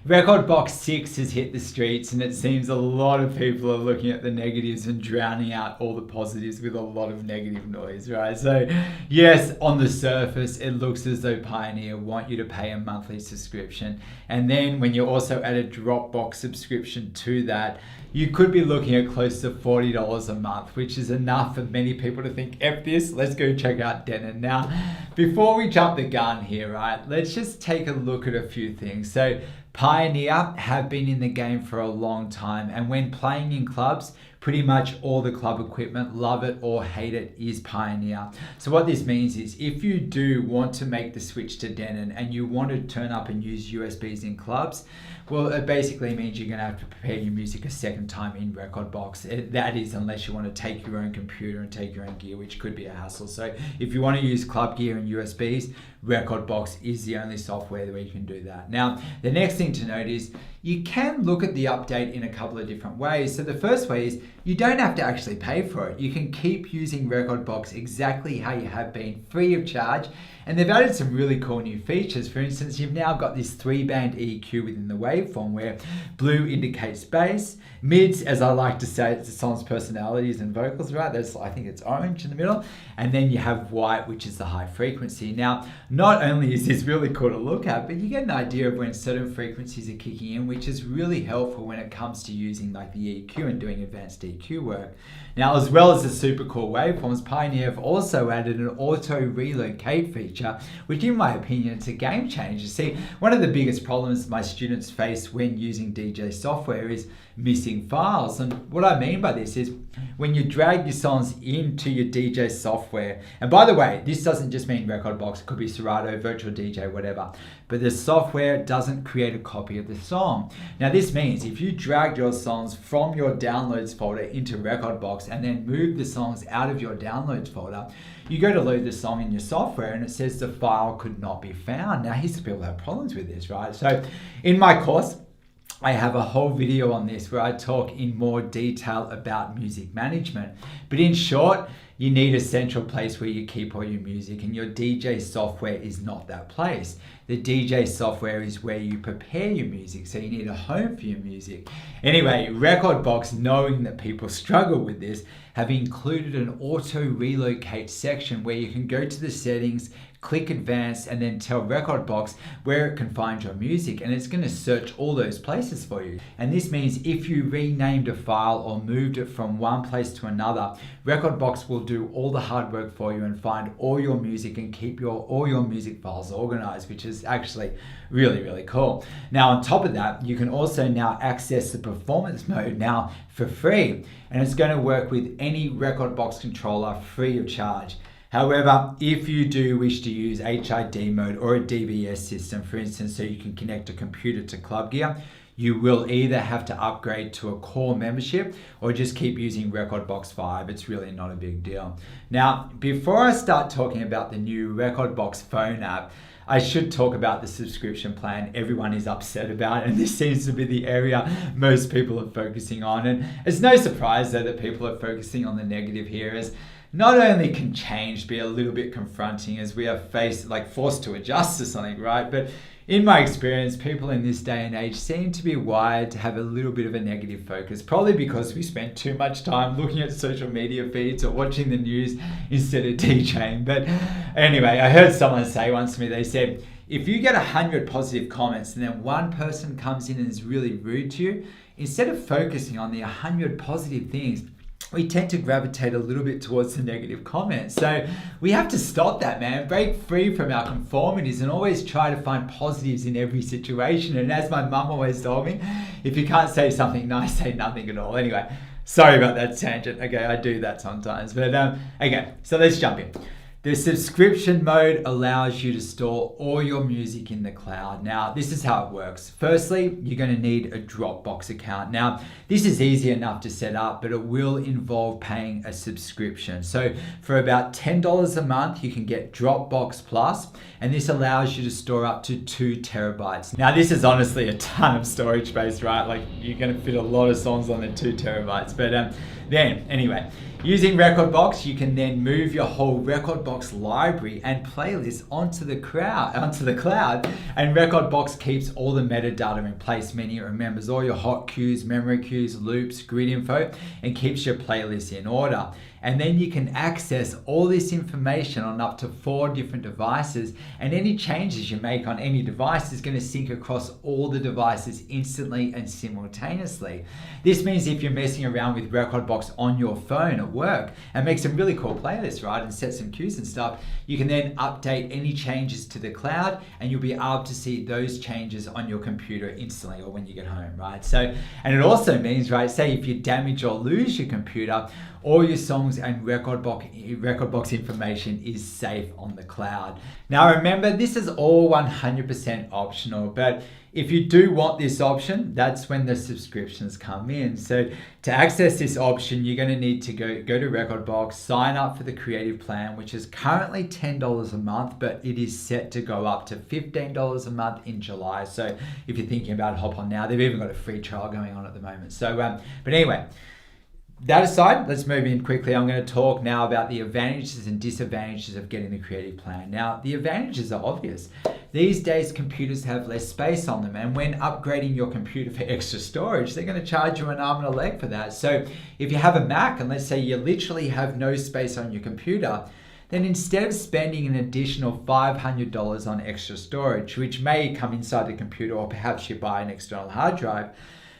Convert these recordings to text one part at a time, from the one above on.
Rekordbox 6 has hit the streets, and it seems a lot of people are looking at the negatives and drowning out all the positives with a lot of negative noise, right? So yes, on the surface, it looks as though Pioneer want you to pay a monthly subscription. And then when you also add a Dropbox subscription to that, you could be looking at close to $40 a month, which is enough for many people to think, F this, let's go check out Denon. Now, before we jump the gun here, right, let's just take a look at a few things. So Pioneer have been in the game for a long time, and when playing in clubs, pretty much all the club equipment, love it or hate it, is Pioneer. So what this means is if you do want to make the switch to Denon and you want to turn up and use USBs in clubs, well, it basically means you're going to have to prepare your music a second time in Rekodbox. That is, unless you want to take your own computer and take your own gear, which could be a hassle. So if you want to use club gear and USBs, Rekodbox is the only software where you can do that. Now, the next thing to note is you can look at the update in a couple of different ways. So the first way is you don't have to actually pay for it. You can keep using Rekodbox exactly how you have been, free of charge. And they've added some really cool new features. For instance, you've now got this 3-band EQ within the waveform where blue indicates bass, mids, as I like to say, it's the song's personalities and vocals, right? I think it's orange in the middle. And then you have white, which is the high frequency. Now, not only is this really cool to look at, but you get an idea of when certain frequencies are kicking in, which is really helpful when it comes to using like the EQ and doing advanced EQ work. Now, as well as the super cool waveforms, Pioneer have also added an auto relocate feature, which in my opinion is a game changer. See, one of the biggest problems my students face when using DJ software is missing files. And what I mean by this is when you drag your songs into your DJ software, and by the way, this doesn't just mean Rekodbox, it could be Serato, Virtual DJ, whatever, but the software doesn't create a copy of the song. Now this means if you drag your songs from your downloads folder into Rekodbox and then move the songs out of your downloads folder, you go to load the song in your software and it says the file could not be found. Now here's the people that have problems with this, right? So in my course, I have a whole video on this where I talk in more detail about music management. But in short, you need a central place where you keep all your music, and your DJ software is not that place. The DJ software is where you prepare your music, so you need a home for your music. Anyway, Rekodbox, knowing that people struggle with this, have included an auto relocate section where you can go to the settings, click advanced, and then tell Rekodbox where it can find your music, and it's going to search all those places for you. And this means if you renamed a file or moved it from one place to another, Rekodbox will do all the hard work for you and find all your music and keep all your music files organized, which is actually really, really cool. Now, on top of that, you can also now access the performance mode now for free, and it's going to work with any Rekodbox controller free of charge. However, if you do wish to use HID mode or a DVS system, for instance, so you can connect a computer to club gear, you will either have to upgrade to a core membership or just keep using Rekodbox 5. It's really not a big deal. Now, before I start talking about the new Rekodbox phone app, I should talk about the subscription plan everyone is upset about, and this seems to be the area most people are focusing on. And it's no surprise though that people are focusing on the negative here, as not only can change be a little bit confronting as we are forced to adjust to something, right? But in my experience, people in this day and age seem to be wired to have a little bit of a negative focus, probably because we spend too much time looking at social media feeds or watching the news instead of DJing. But anyway, I heard someone say once to me, they said, if you get 100 positive comments and then one person comes in and is really rude to you, instead of focusing on the 100 positive things, we tend to gravitate a little bit towards the negative comments. So we have to stop that, man. Break free from our conformities and always try to find positives in every situation. And as my mum always told me, if you can't say something nice, say nothing at all. Anyway, sorry about that tangent. Okay, I do that sometimes. But okay, so let's jump in. The subscription mode allows you to store all your music in the cloud. Now, this is how it works. Firstly, you're going to need a Dropbox account. Now, this is easy enough to set up, but it will involve paying a subscription. So for about $10 a month, you can get Dropbox Plus, and this allows you to store up to 2 terabytes. Now, this is honestly a ton of storage space, right? Like, you're going to fit a lot of songs on the 2 terabytes. But Then, anyway, using Rekodbox, you can then move your whole Rekodbox library and playlist onto the cloud, and Rekodbox keeps all the metadata in place, meaning it remembers all your hot cues, memory cues, loops, grid info, and keeps your playlist in order. And then you can access all this information on up to 4 different devices, and any changes you make on any device is going to sync across all the devices instantly and simultaneously. This means if you're messing around with Rekodbox on your phone at work and make some really cool playlists, right, and set some cues and stuff, you can then update any changes to the cloud, and you'll be able to see those changes on your computer instantly or when you get home, right? So, and it also means, right, say if you damage or lose your computer, all your songs and Rekodbox information is safe on the cloud. Now remember, this is all 100% optional, but if you do want this option, that's when the subscriptions come in. So to access this option, you're going to need to go to Rekodbox, sign up for the creative plan, which is currently $10 a month, but it is set to go up to $15 a month in July. So if you're thinking about it, hop on now. They've even got a free trial going on at the moment. So, but anyway, that aside, let's move in quickly. I'm going to talk now about the advantages and disadvantages of getting the creative plan. Now, the advantages are obvious. These days, computers have less space on them, and when upgrading your computer for extra storage, they're going to charge you an arm and a leg for that. So if you have a Mac, and let's say you literally have no space on your computer, then instead of spending an additional $500 on extra storage, which may come inside the computer, or perhaps you buy an external hard drive,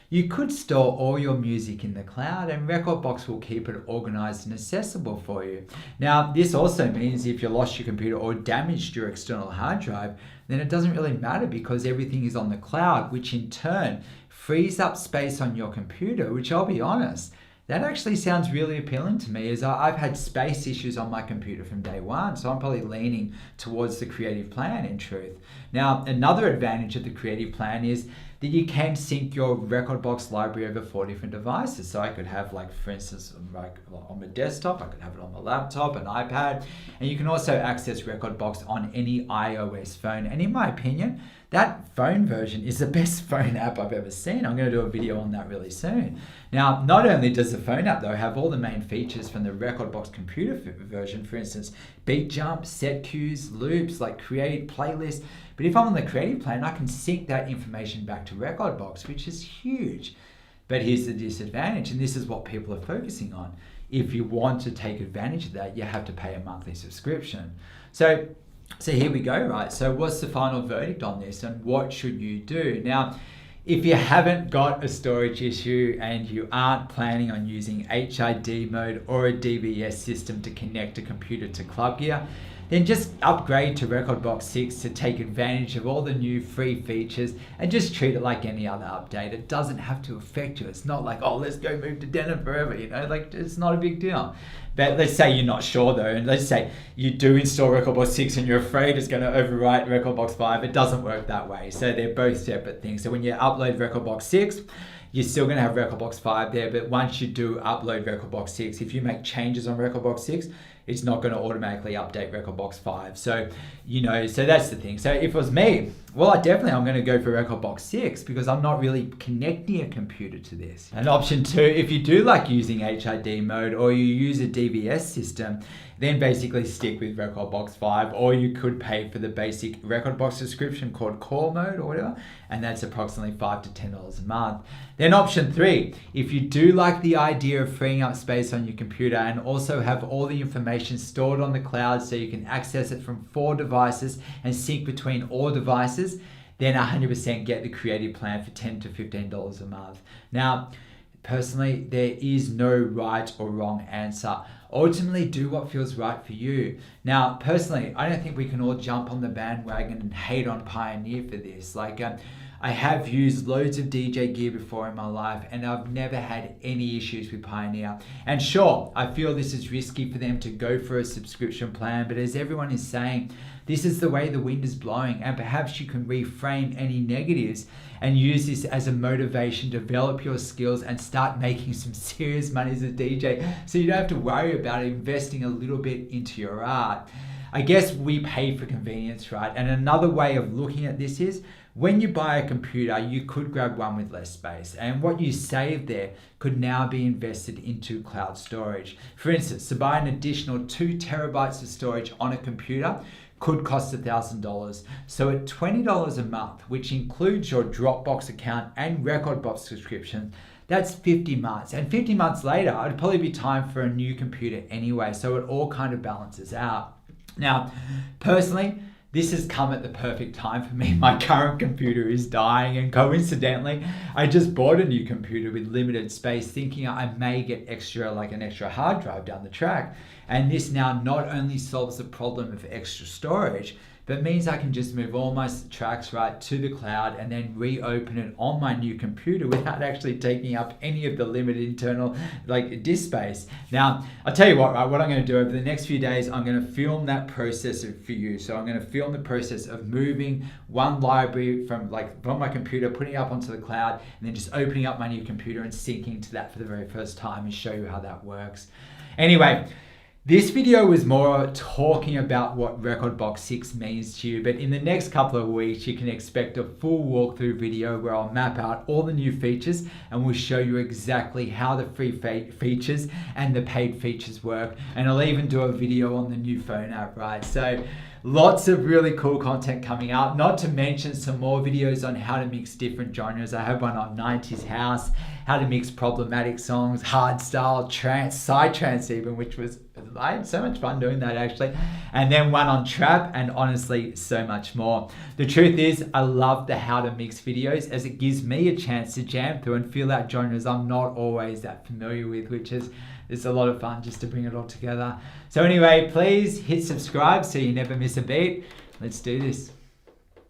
you could store all your music in the cloud, and Rekodbox will keep it organized and accessible for you. Now, this also means if you lost your computer or damaged your external hard drive, then it doesn't really matter because everything is on the cloud, which in turn frees up space on your computer, which I'll be honest, that actually sounds really appealing to me, as I've had space issues on my computer from day one, so I'm probably leaning towards the creative plan in truth. Now, another advantage of the creative plan is that you can sync your Rekodbox library over 4 different devices. So I could have, like, for instance, like on my desktop, I could have it on my laptop, an iPad, and you can also access Rekodbox on any iOS phone. And in my opinion, that phone version is the best phone app I've ever seen. I'm going to do a video on that really soon. Now, not only does the phone app, though, have all the main features from the Rekodbox computer version, for instance, beat jump, set cues, loops, like create playlists, but if I'm on the creative plan, I can sync that information back to Rekodbox, which is huge. But here's the disadvantage, and this is what people are focusing on. If you want to take advantage of that, you have to pay a monthly subscription. So here we go, right? So what's the final verdict on this, and what should you do? Now, if you haven't got a storage issue and you aren't planning on using HID mode or a DVS system to connect a computer to Club Gear, then just upgrade to Rekodbox 6 to take advantage of all the new free features and just treat it like any other update. It doesn't have to affect you. It's not like, oh, let's go move to denim forever, you know, like it's not a big deal. But let's say you're not sure though, and let's say you do install Rekodbox 6 and you're afraid it's going to overwrite Rekodbox 5. It doesn't work that way. So they're both separate things. So when you upload Rekodbox 6, you're still going to have Rekodbox 5 there, but once you do upload Rekodbox 6, if you make changes on Rekodbox 6, it's not going to automatically update Rekodbox 5. So, you know, so that's the thing. So if it was me, well, I'm going to go for Rekodbox 6 because I'm not really connecting a computer to this. And option 2, if you do like using HID mode or you use a DVS system, then basically stick with Rekodbox 5, or you could pay for the basic Rekodbox subscription called Core Mode or whatever, and that's approximately $5 to $10 a month. Then option 3, if you do like the idea of freeing up space on your computer and also have all the information stored on the cloud so you can access it from 4 devices and sync between all devices, then 100% get the creative plan for $10 to $15 a month. Now, personally, there is no right or wrong answer. Ultimately, do what feels right for you. Now, personally, I don't think we can all jump on the bandwagon and hate on Pioneer for this. Like, I have used loads of DJ gear before in my life, and I've never had any issues with Pioneer. And sure, I feel this is risky for them to go for a subscription plan, but as everyone is saying, this is the way the wind is blowing, and perhaps you can reframe any negatives and use this as a motivation to develop your skills and start making some serious money as a DJ, so you don't have to worry about investing a little bit into your art. I guess we pay for convenience, right? And another way of looking at this is, when you buy a computer, you could grab one with less space, and what you save there could now be invested into cloud storage. For instance, to buy an additional 2 terabytes of storage on a computer could cost $1,000. So at $20 a month, which includes your Dropbox account and Rekodbox subscription, that's 50 months. And 50 months later, it'd probably be time for a new computer anyway. So it all kind of balances out. Now, personally, this has come at the perfect time for me. My current computer is dying, and coincidentally, I just bought a new computer with limited space, thinking I may get an extra hard drive down the track. And this now not only solves the problem of extra storage, but means I can just move all my tracks right to the cloud and then reopen it on my new computer without actually taking up any of the limited internal disk space. Now, I'll tell you what, right, what I'm going to do over the next few days, I'm going to film that process for you. So I'm going to film the process of moving one library from my computer, putting it up onto the cloud, and then just opening up my new computer and syncing to that for the very first time and show you how that works. Anyway, this video was more talking about what Rekodbox 6 means to you, but in the next couple of weeks, you can expect a full walkthrough video where I'll map out all the new features and we'll show you exactly how the free features and the paid features work. And I'll even do a video on the new phone app, right? So lots of really cool content coming up, not to mention some more videos on how to mix different genres. I have one on 90s house, how to mix problematic songs, hardstyle, trance, psytrance even, which was, I had so much fun doing that actually. And then one on trap, and honestly, so much more. The truth is, I love the how to mix videos as it gives me a chance to jam through and feel out genres I'm not always that familiar with, which is it's a lot of fun just to bring it all together. So anyway, please hit subscribe so you never miss a beat. Let's do this.